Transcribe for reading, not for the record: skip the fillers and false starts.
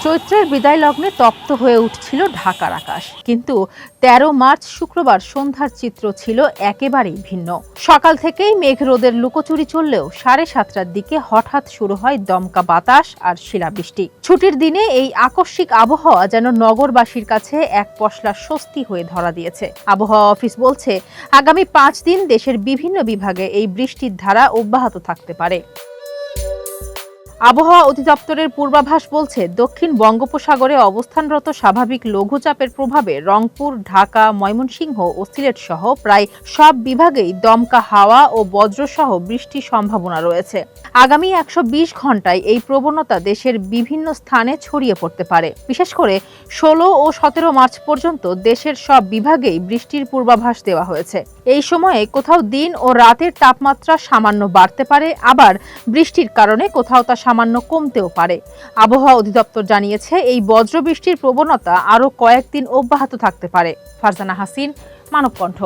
চৈত্রের বিদায় লগ্নে তপ্ত হয়ে উঠছিল ঢাকার আকাশ, কিন্তু ১৩ মার্চ শুক্রবার সন্ধ্যার চিত্র ছিল একেবারেই ভিন্ন। সকাল থেকেই মেঘ রোদের লুকোচুরি চললেও ৭:৩০টার দিকে হঠাৎ শুরু হয় দমকা বাতাস আর শিলাবৃষ্টি। ছুটির দিনে এই আকস্মিক আবহাওয়া যেন নগরবাসীর কাছে এক পশলা স্বস্তি হয়ে ধরা দিয়েছে। আবহাওয়া অফিস বলছে, আগামী ৫ দিন দেশের বিভিন্ন বিভাগে এই বৃষ্টির ধারা অব্যাহত থাকতে পারে। আবহাওয়া অধিদপ্তরের পূর্বাভাস বলছে, দক্ষিণ বঙ্গোপসাগরে অবস্থানরত স্বাভাবিক লঘুচাপের প্রভাবে রংপুর, ঢাকা, ময়মনসিংহ ও সিলেট সহ প্রায় সব বিভাগেই দমকা হাওয়া ও বজ্রসহ বৃষ্টির সম্ভাবনা রয়েছে। আগামী ১২০ ঘন্টায় এই প্রবণতা দেশের বিভিন্ন স্থানে ছড়িয়ে পড়তে পারে। বিশেষ করে ১৬ ও ১৭ মার্চ পর্যন্ত দেশের সব বিভাগেই বৃষ্টির পূর্বাভাস দেওয়া হয়েছে। এই সময়ে কোথাও দিন ও রাতের তাপমাত্রা সামান্য বাড়তে পারে, আবার বৃষ্টির কারণে কোথাও তা সামান্য কমতেও পারে। আবহাওয়া অধিদপ্তর জানিয়েছে, এই বজ্রবৃষ্টির প্রবণতা আরও কয়েকদিন অব্যাহত থাকতে পারে। ফারজানা হাসিন, মানবকণ্ঠ।